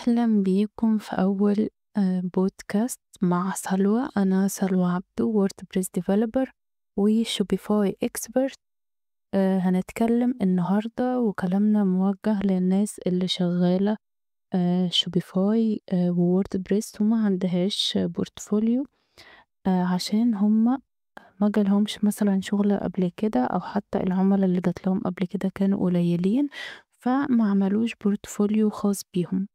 أهلا بيكم في أول بودكاست مع سلوى. أنا سلوى عبدو، ووردبريس ديفلوبر وشوبيفاي اكسبرت. هنتكلم النهاردة وكلامنا موجه للناس اللي شغالة شوبيفاي ووردبريس وما عندهاش بورتفوليو، عشان هما ما جالهمش مثلا شغل قبل كده، أو حتى العملاء اللي جات لهم قبل كده كانوا قليلين فما عملوش بورتفوليو خاص بيهم.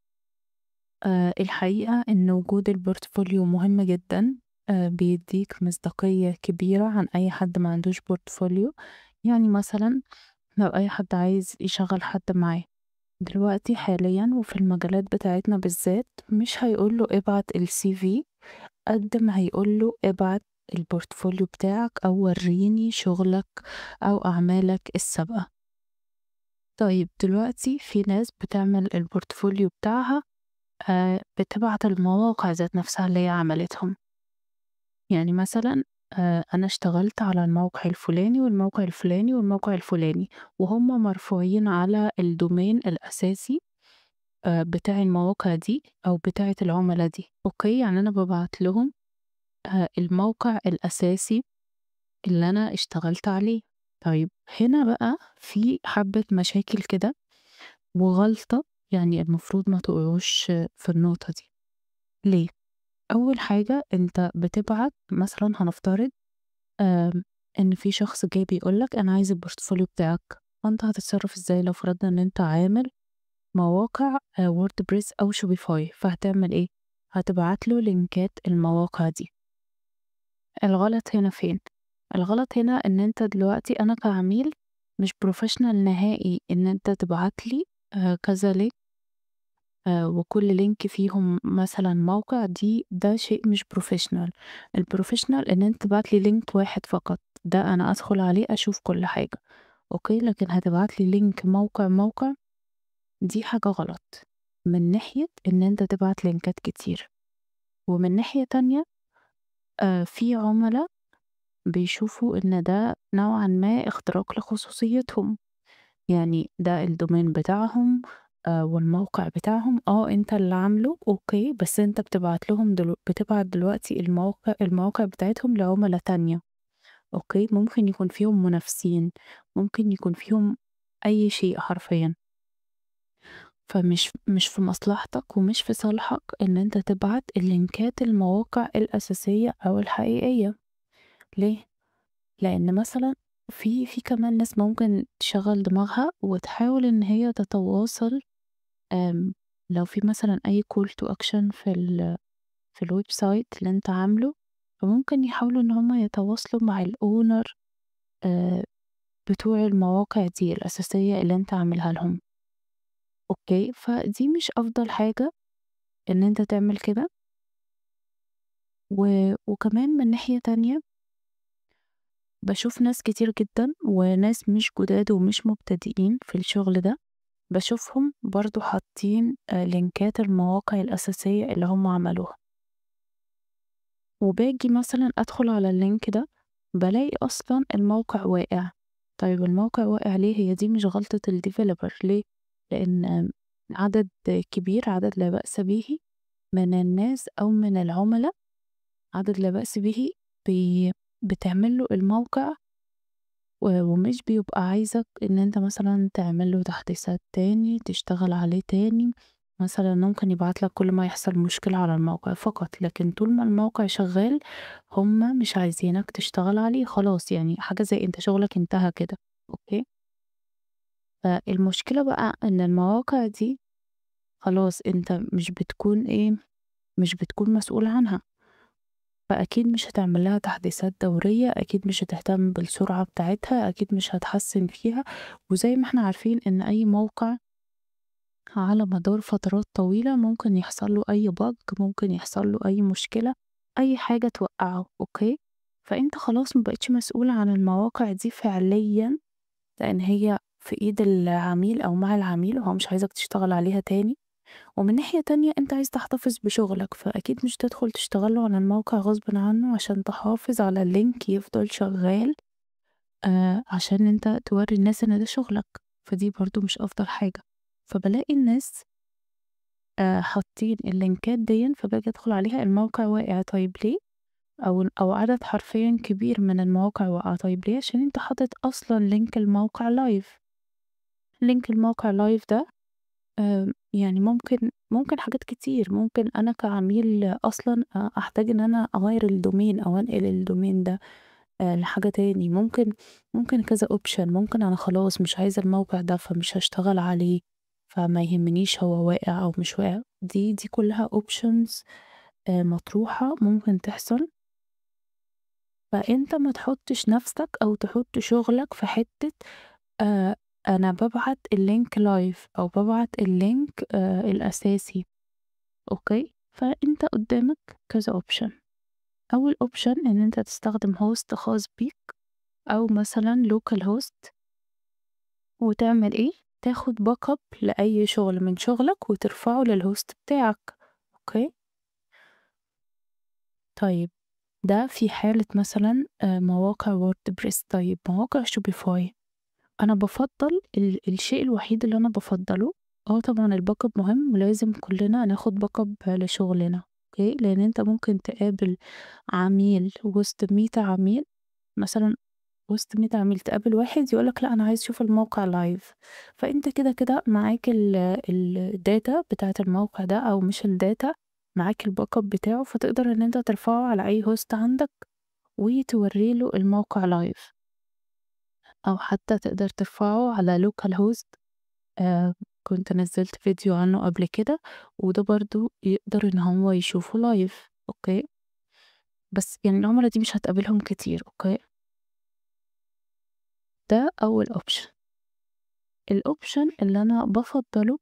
الحقيقة إن وجود البورتفوليو مهم جدا، بيديك مصداقية كبيرة عن أي حد ما عندوش بورتفوليو. يعني مثلا لو أي حد عايز يشغل حد معاه دلوقتي حاليا وفي المجالات بتاعتنا بالذات، مش هيقوله ابعت السي في قد ما هيقوله ابعت البورتفوليو بتاعك أو وريني شغلك أو أعمالك السابقة. طيب دلوقتي في ناس بتعمل البورتفوليو بتاعها بتبعت المواقع ذات نفسها اللي هي عملتهم. يعني مثلا أنا اشتغلت على الموقع الفلاني والموقع الفلاني والموقع الفلاني، وهم مرفوعين على الدومين الأساسي بتاع المواقع دي أو بتاعة العملاء دي. أوكي، يعني أنا ببعت لهم الموقع الأساسي اللي أنا اشتغلت عليه. طيب هنا بقى في حبة مشاكل كده وغلطة، يعني المفروض ما تقعوش في النقطة دي. ليه؟ أول حاجة أنت بتبعت مثلا، هنفترض آم، إن في شخص جاي بيقولك أنا عايز البورتفوليو بتاعك، فأنت هتتصرف إزاي لو فرضنا إن أنت عامل مواقع ووردبريس أو شوبيفاي؟ فهتعمل إيه؟ هتبعت له لينكات المواقع دي. الغلط هنا فين؟ الغلط هنا إن أنت دلوقتي أنا كعميل مش بروفيشنال نهائي إن أنت تبعت لي كذا لينك، وكل لينك فيهم مثلا موقع. ده شيء مش بروفيشنال. البروفيشنال ان انت تبعت لي لينك واحد فقط، ده انا ادخل عليه اشوف كل حاجة. اوكي، لكن هتبعت لي لينك موقع موقع، دي حاجة غلط. من ناحية ان انت تبعت لينكات كتير، ومن ناحية تانية في عملاء بيشوفوا ان ده نوعا ما اختراق لخصوصيتهم. يعني ده الدومين بتاعهم والموقع بتاعهم، انت اللي عامله. اوكي، بس انت بتبعت لهم بتبعت دلوقتي المواقع بتاعتهم لعملاء تانية. اوكي، ممكن يكون فيهم منافسين، ممكن يكون فيهم اي شيء حرفيا. فمش في مصلحتك ومش في صالحك ان انت تبعت اللينكات المواقع الاساسية او الحقيقية. ليه؟ لان مثلا في كمان ناس ممكن تشغل دماغها وتحاول ان هي تتواصل. آم، لو في مثلا اي call to action في الويب سايت اللي انت عامله، فممكن يحاولوا ان هما يتواصلوا مع الاونر بتوع المواقع دي الاساسية اللي انت عاملها لهم. اوكي، فدي مش افضل حاجة ان انت تعمل كده. وكمان من ناحية تانية بشوف ناس كتير جدا وناس مش جداد ومش مبتدئين في الشغل ده، بشوفهم برضو حاطين لينكات المواقع الأساسية اللي هم عملوها، وباجي مثلا أدخل على اللينك ده بلاقي أصلا الموقع واقع. طيب الموقع واقع ليه؟ هي دي مش غلطة الديفلوبر. ليه؟ لأن عدد كبير، عدد لا بأس به من الناس أو من العملاء، عدد لا بأس به بي بتعمله الموقع، ومش بيبقى عايزك ان انت مثلا تعمله تحديثات تاني، تشتغل عليه تاني. مثلا ممكن يبعت لك كل ما يحصل مشكلة على الموقع فقط، لكن طول ما الموقع شغال هما مش عايزينك تشتغل عليه خلاص. يعني حاجة زي انت شغلك انتهى كده. اوكي، فالمشكلة بقى ان المواقع دي خلاص انت مش بتكون مسؤول عنها، فأكيد مش هتعمل لها تحديثات دورية، أكيد مش هتهتم بالسرعة بتاعتها، أكيد مش هتحسن فيها. وزي ما احنا عارفين إن أي موقع على مدار فترات طويلة ممكن يحصل له أي بج، ممكن يحصل له أي مشكلة، أي حاجة توقعه. أوكي، فأنت خلاص مبقتش مسؤول عن المواقع دي فعليا، لأن هي في إيد العميل أو مع العميل وهو مش عايزك تشتغل عليها تاني. ومن ناحية تانية انت عايز تحتفظ بشغلك، فأكيد مش تدخل تشتغله على الموقع غصب عنه عشان تحافظ على اللينك يفضل شغال، عشان انت توري الناس ان ده شغلك. فدي برضو مش أفضل حاجة. فبلاقي الناس حاطين اللينكات ديًّا، فباجي أدخل عليها الموقع واقع. طيب ليه؟ أو عدد حرفيًا كبير من المواقع واقعة. طيب ليه؟ عشان أنت حاطط أصلًا لينك الموقع live. لينك الموقع live ده يعني ممكن حاجات كتير. ممكن أنا كعميل أصلًا أحتاج إن أنا أغيّر الdomain أو أنقل الdomain ده لحاجة تاني. ممكن كذا option. ممكن أنا خلاص مش عايزة الموقع ده فمش هاشتغل عليه، فما يهمنيش هو واقع أو مش واقع. دي كلها options مطروحة ممكن تحصل. فأنت ما تحطش نفسك أو تحط شغلك في حتة آآ أنا بابعت الlink live أو بابعت الlink الأساسي. أوكي، فأنت قدامك كذا option. أول option إن أنت تستخدم host خاص بيك أو مثلًا local host، وتعمل إيه، تاخد backup لأي شغل من شغلك وترفعه للhost بتاعك. أوكي، طيب ده في حالة مثلًا مواقع WordPress. طيب مواقع Shopify، أنا بافضّل الشيء الوحيد اللي أنا بافضّله، طبعًا الbackup مهم ولازم كلنا ناخد backup لشغلنا. أوكي، لإن أنت ممكن تقابل عميل وسط 100 عميل، مثلًا وسط 100 عميل تقابل واحد يقول لك لأ أنا عايز أشوف الموقع live، فأنت كده معاك الdata بتاعة الموقع ده، أو مش الdata، معاك الbackup بتاعه، فتقدر إن أنت ترفعه على أي host عندك وتورّي له الموقع live. أو حتى تقدر ترفعه على local host. آآ كنت نزّلت فيديو عنه قبل كده، وده برضه يقدر إن هو يشوفه live. أوكي، بس يعني العُملا دي مش هتقابلهم كتير. أوكي، ده أول option. الoption اللي أنا بافضّله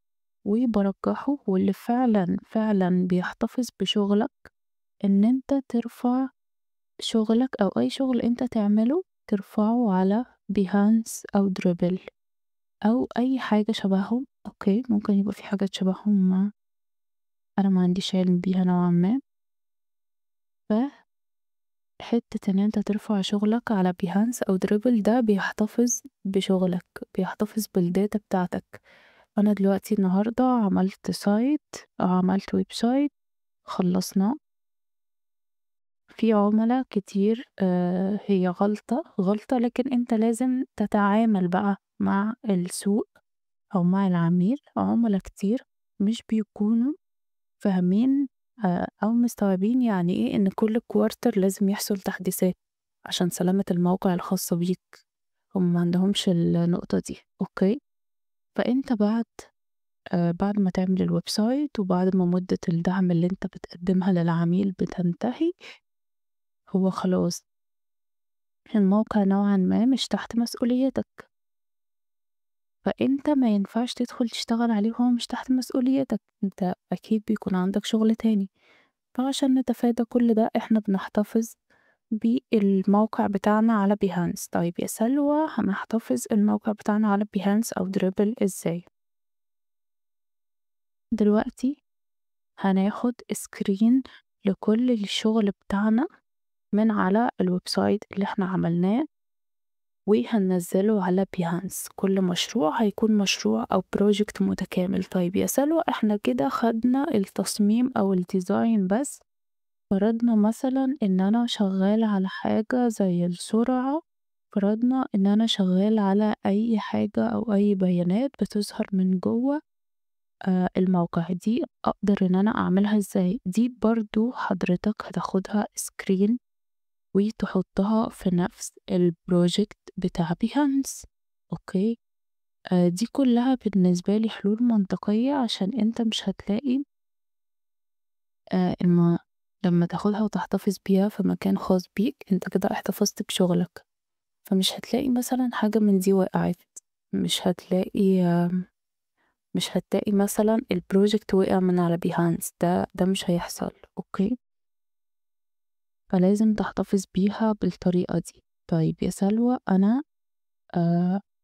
وبارجّحه واللي فعلًا بيحتفظ بشغلك، إن أنت ترفع شغلك أو أي شغل أنت تعمله ترفعه على behance أو dribbble أو أي حاجة شبههم. أوكي، ممكن يبقى في حاجات شبههم أنا ما عنديش علم بيها نوعًا ما. فحتّة إن أنت ترفع شغلك على behance أو dribbble ده بيحتفظ بشغلك، بيحتفظ بالdata بتاعتك. أنا دلوقتي النهارده عملت site أو عملت website خلّصناه، في عُملا كتير هي غلطة، لكن أنت لازم تتعامل بقى مع السوق أو مع العميل. عُملا كتير مش بيكونوا فاهمين أو مستوعبين يعني إيه إن كل quarter لازم يحصل تحديثات عشان سلامة الموقع الخاصة بيك. هم ما عندهمش النقطة دي. أوكي، فأنت بعد ما تعمل الwebsite وبعد ما مدة الدعم اللي أنت بتقدمها للعميل بتنتهي، هو خلاص الموقع نوعًا ما مش تحت مسؤوليتك، فأنت ما ينفعش تدخل تشتغل عليه وهو مش تحت مسؤوليتك. أنت أكيد بيكون عندك شغل تاني. فعشان نتفادى كل ده إحنا بنحتفظ بالموقع بتاعنا على behance. طيب يا سلوى، هنحتفظ الموقع بتاعنا على behance أو dribbble إزاي؟ دلوقتي هناخد screen لكل الشغل بتاعنا من على الwebsite اللي إحنا عملناه وهننزله على behance. كل مشروع هيكون مشروع أو project متكامل. طيب يا سلوى، إحنا كده خدنا التصميم أو الdesign بس. فرضنا مثلًا إن أنا شغّالة على حاجة زي السرعة، فرضنا إن أنا شغّالة على أي حاجة أو أي بيانات بتظهر من جوّه الموقع، دي أقدر إن أنا أعملها إزاي؟ دي برضه حضرتك هتاخدها screen وتحطها في نفس الproject بتاع behance. أوكي، دي كلّها بالنسبة لي حلول منطقية عشان أنت مش هتلاقي الم لمّا تاخدها وتحتفظ بيها في مكان خاص بيك، أنت كده احتفظت بشغلك، فمش هتلاقي مثلًا حاجة من دي وقعت. مش هتلاقي مش هتلاقي مثلًا الproject وقع من على behance، ده مش هيحصل. أوكي، فلازم تحتفظ بيها بالطريقة دي. طيب يا سلوى، أنا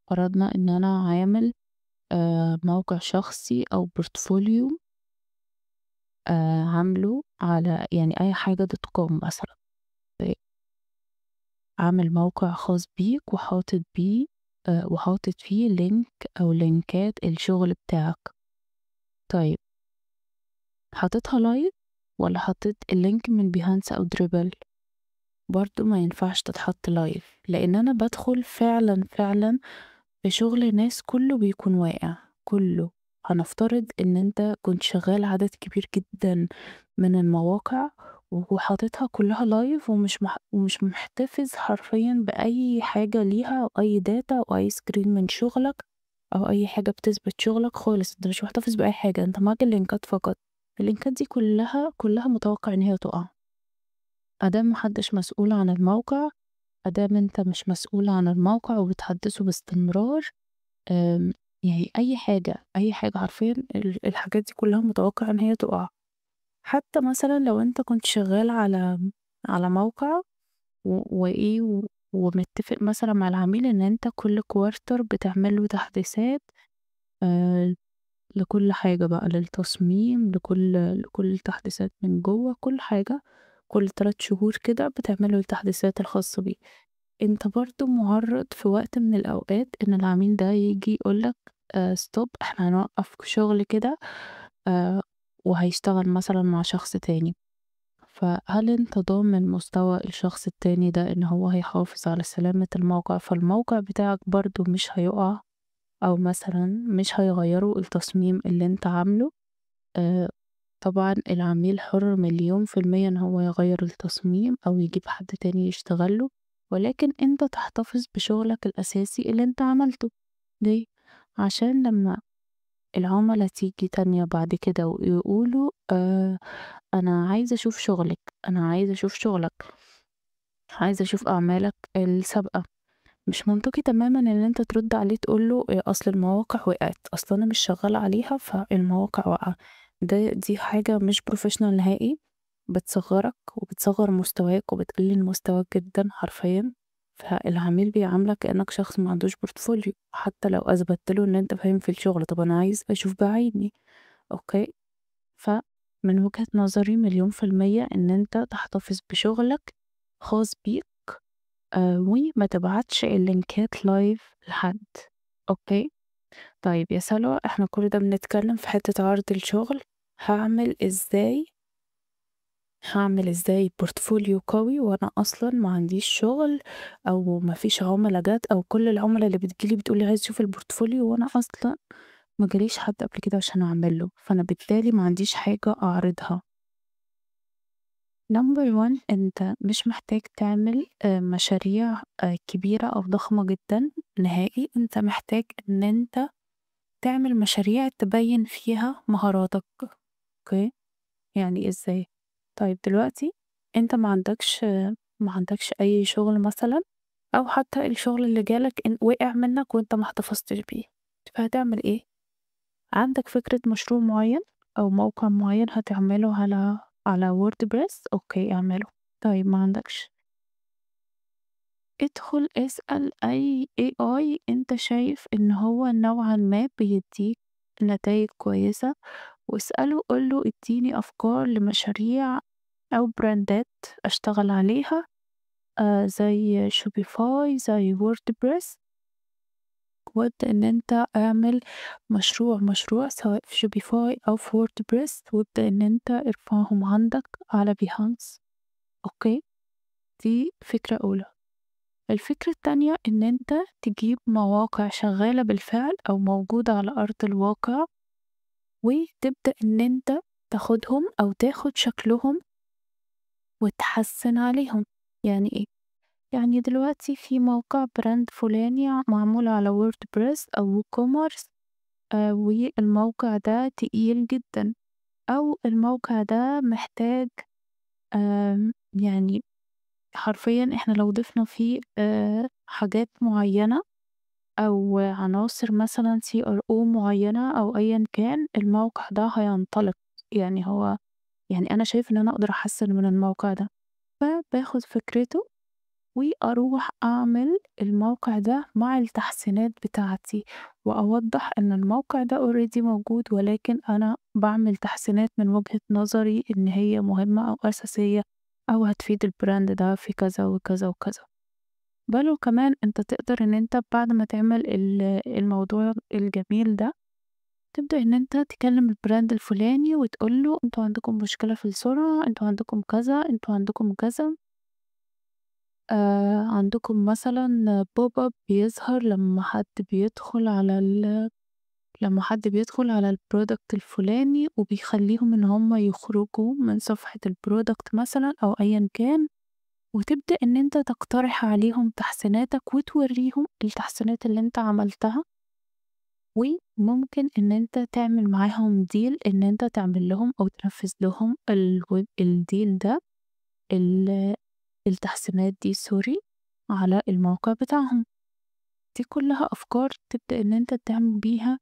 فرضنا إن أنا عامل موقع شخصي أو portfolio عامله على يعني أي حاجة .com مثلًا. عامل موقع خاص بيك وحاطط فيه link أو لينكات الشغل بتاعك. طيب حاططها لايف ولا حطيت اللينك من بيهانس أو دريبل؟ برضو ما ينفعش تتحط لايف، لأن أنا بدخل فعلا في شغل ناس كله بيكون واقع كله. هنفترض ان انت كنت شغال عدد كبير جدا من المواقع وحاططها كلها لايف، ومش محتفظ حرفيا بأي حاجة ليها أو أي داتا أو أي سكرين من شغلك أو أي حاجة بتثبت شغلك خالص. انت مش محتفظ بأي حاجة، انت معاك اللينكات فقط. اللينكات دي كلها متوقع ان هي تقع. أدام محدش مسؤول عن الموقع، أدام انت مش مسؤول عن الموقع وبتحدثه باستمرار، آمم، يعني أي حاجة حرفيًا الحاجات دي كلّها متوقع إن هي تُقع. حتى مثلًا لو أنت كنت شغّال على موقع وإيه ومتّفق مثلًا مع العميل إن أنت كل quarter بتعمل له تحديثات آآ، لكل حاجة بقى، للتصميم، لكل التحديثات من جوّه، كل حاجة، كل 3 شهور كده بتعمل له التحديثات الخاصة بيه. أنت برضه مُعرّض في وقت من الأوقات إن العميل ده ييجي يقول لك stop، إحنا هنوقّف شغل كده آآ وهيشتغل مثلًا مع شخص تاني. فهل أنت ضامن مستوى الشخص التاني ده إن هو هيحافظ على سلامة الموقع، فالموقع بتاعك برضه مش هيُقع، أو مثلًا مش هيغيّروا التصميم اللي أنت عامله؟ آآ طبعًا العميل حُر مليون في المِيّة إن هو يغيّر التصميم أو يجيب حد تاني يشتغل له، ولكن أنت تحتفظ بشغلك الأساسي اللي أنت عملته. ليه؟ عشان لمّا العُملا تيجي تانية بعد كده ويقولوا أنا عايز أشوف شغلِك، أنا عايز أشوف شغلك، عايز أشوف أعمالك السابقة. مش منطقي تمامًا إن أنت ترد عليه تقول له أصل المواقع وقعت، أصل أنا مش شغّال عليها فالمواقع واقعة. دي حاجة مش professional نهائي، بتصغّرك وبتصغّر مستواك وبتقلل مستواك جدًا حرفيًا. فالعميل بيعاملك كأنك شخص ما عندوش portfolio حتى لو أثبتت له إن أنت فاهم في الشغل. طب أنا عايز أشوف بعيني، أوكي؟ فمن وجهة نظري مليون في المِيّة إن أنت تحتفظ بشغلك خاص بيك، وما تبعتش اللينكات لايف لحد. أوكي. طيب يا سلوى، احنا كل ده بنتكلم في حتة عرض الشغل. هعمل ازاي هعمل ازاي بورتفوليو قوي وانا اصلا ما عنديش شغل، او ما فيش عملاء جات، او كل العملاء اللي بتجيلي بتقولي عايز اشوف البورتفوليو وانا اصلا ما جاليش حد قبل كده عشان اعمل له، فانا بالتالي ما عنديش حاجة اعرضها. Number one، أنت مش محتاج تعمل مشاريع كبيرة أو ضخمة جدًا نهائي. أنت محتاج إن أنت تعمل مشاريع تبيّن فيها مهاراتك. أوكي. يعني إزاي؟ طيب دلوقتي أنت ما عندكش أي شغل مثلًا، أو حتى الشغل اللي جالك وقع منك وأنت ما احتفظتش بيه، فهتعمل إيه؟ عندك فكرة مشروع معين أو موقع معين هتعمله على WordPress، أوكي اعمله. طيب ما عندكش، ادخل اسأل أي AI أنت شايف إن هو نوعًا ما بيدّيك نتايج كويسة، واسأله قُل له ادّيني أفكار لمشاريع أو براندات أشتغل عليها زي Shopify، زي WordPress، وابدأ إن أنت اعمل مشروع سواء في Shopify أو في WordPress، وابدأ إن أنت ارفعهم عندك على Behance. أوكي. دي فكرة أولى. الفكرة التانية إن أنت تجيب مواقع شغالة بالفعل أو موجودة على أرض الواقع، وتبدأ إن أنت تاخدهم أو تاخد شكلهم وتحسن عليهم. يعني إيه؟ يعني دلوقتي في موقع براند فلاني معمول على WordPress أو WooCommerce، والموقع ده تقيل جدًا، أو الموقع ده محتاج يعني حرفيًا إحنا لو ضِفنا فيه حاجات معيّنة أو عناصر مثلًا CRO معيّنة أو أيًا كان، الموقع ده هينطلق. يعني أنا شايف إن أنا أقدر أحسّن من الموقع ده، فباخد فكرته وأروح أعمل الموقع ده مع التحسينات بتاعتي، وأوضّح إن الموقع ده already موجود، ولكن أنا باعمل تحسينات من وجهة نظري إن هي مهمة أو أساسية أو هتفيد الbrand ده في كذا وكذا وكذا. بل وكمان أنت تقدر إن أنت بعد ما تعمل الموضوع الجميل ده، تبدأ إن أنت تكلم الbrand الفلاني وتقول له أنتم عندكم مشكلة في السرعة، أنتم عندكم كذا، أنتم عندكم كذا، عندكم مثلًا pop up بيظهر لمّا حد بيدخل على الproduct الفلاني وبيخلّيهم إن هُم يخرجوا من صفحة الproduct مثلًا أو أيًا كان، وتبدأ إن أنت تقترح عليهم تحسيناتك وتورّيهم التحسينات اللي أنت عملتها، وممكن إن أنت تعمل معاهم deal إن أنت تعمل لهم أو تنفّذ لهم الdeal ده ال التحسينات دي sorry على الموقع بتاعهم. دي كلّها أفكار تبدأ إن أنت تعمل بيها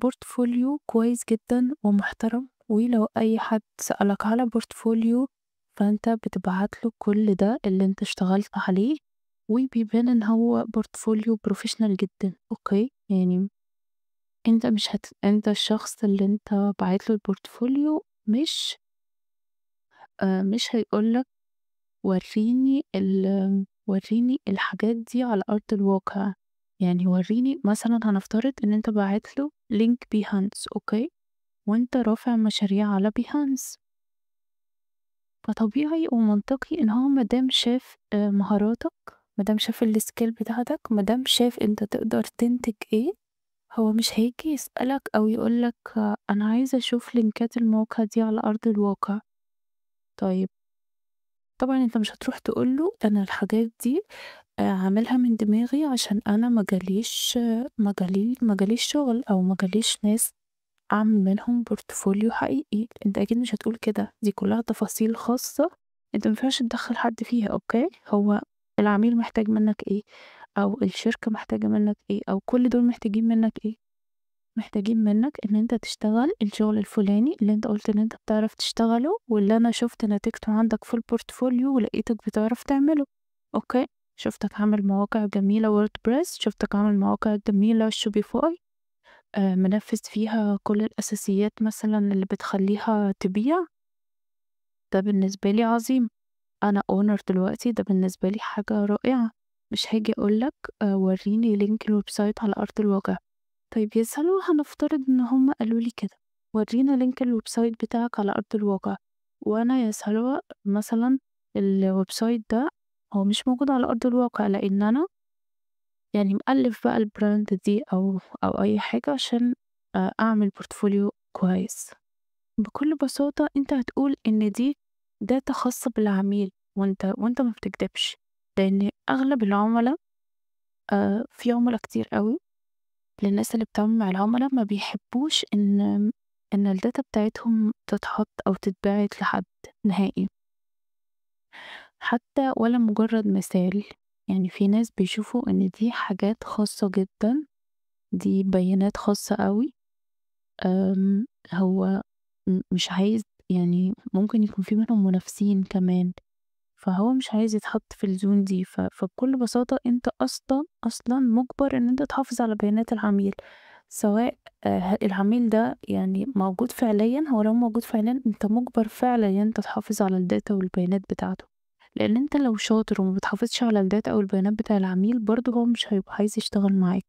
portfolio كويس جدًا ومحترم، ولو أي حد سألك على portfolio فأنت بتبعت له كل ده اللي أنت اشتغلت عليه، وبيبان إن هو portfolio professional جدًا، أوكي؟ يعني أنت الشخص اللي أنت باعت له الportfolio مش هيقول لك ورّيني الحاجات دي على أرض الواقع، يعني ورّيني مثلًا هنفترض إن أنت باعت له link Behance أوكي، وأنت رافع مشاريع على Behance، فطبيعي ومنطقي إن هو ما دام شاف مهاراتك، ما دام شاف الskill بتاعتك، ما دام شاف أنت تقدر تنتج إيه، هو مش هييجي يسألك أو يقول لك أنا عايز أشوف لينكات المواقع دي على أرض الواقع. طيب طبعًا أنت مش هتروح تقول له أنا الحاجات دي عاملها من دماغي عشان أنا ما جاليش شغل أو ما جاليش ناس أعمل منهم portfolio حقيقي، أنت أكيد مش هتقول كده، دي كلها تفاصيل خاصة أنت ما ينفعش تدخّل حد فيها أوكي، هو العميل محتاج منك إيه، أو الشركة محتاجة منك إيه، أو كل دول محتاجين منك إيه، محتاجين منك إن أنت تشتغل الشغل الفلاني اللي أنت قُلت إن أنت بتعرف تشتغله، واللي أنا شُفت نتيجته عندك في الportfolio ولقيتك بتعرف تعمله، أوكي، شُفتك عامل مواقع جميلة WordPress، شُفتك عامل مواقع جميلة Shopify، منفّذ فيها كل الأساسيات مثلًا اللي بتخلّيها تبيع، ده بالنسبة لي عظيم، أنا owner دلوقتي، ده بالنسبة لي حاجة رائعة، مش هاجي أقول لك ورّيني link الwebsite على أرض الواقع. طيب يا سلوى هنفترض إن هُم قالوا لي كده، ورّينا link الwebsite بتاعك على أرض الواقع، وأنا يا سلوى مثلًا الwebsite ده هو مش موجود على أرض الواقع، لإن أنا يعني مألِّف بقى الbrand دي أو أي حاجة عشان أعمل portfolio كويس. بكل بساطة أنت هتقول إن دي data خاصة بالعميل، وأنت ما بتكدبش، لإن أغلب العُملا في عُملا كتير أوي للناس اللي بتتعامل مع العُملا ما بيحبّوش إن الdata بتاعتهم تتحط أو تتباعت لحد نهائي، حتى ولا مجرّد مثال، يعني في ناس بيشوفوا إن دي حاجات خاصة جدًا، دي بيانات خاصة أوي، هو مش عايز يعني ممكن يكون في منهم منافسين كمان، فهو مش عايز يتحط في الzone دي، فبكل بساطة أنت أصلًا مُجبر إن أنت تحافظ على بيانات العميل، سواء العميل ده يعني موجود فعليًا، هو لو موجود فعليًا أنت مُجبر فعلًا إن أنت تحافظ على الdata والبيانات بتاعته، لإن أنت لو شاطر وما بتحافظش على الdata أو البيانات بتاع العميل برضه هو مش هيبقى عايز يشتغل معاك،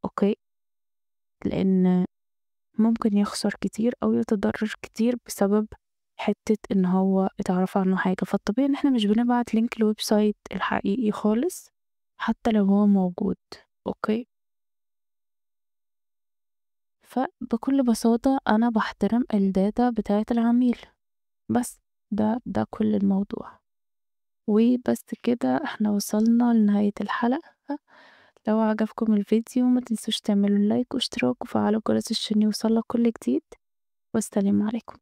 أوكي؟ لإن ممكن يخسر كتير أو يتضرر كتير بسبب حتة إن هو اتعرف عنه حاجة، فالطبيعي إن إحنا مش بنبعت لينك الويب سايت الحقيقي خالص حتى لو هو موجود، أوكي؟ فبكل بساطة أنا باحترم الداتا بتاعة العميل، بس ده كل الموضوع، وبس كده إحنا وصلنا لنهاية الحلقة، لو عجبكم الفيديو ما تنسوش تعملوا لايك واشتراك وفعلوا جرس عشان يوصلك كل جديد، والسلام عليكم.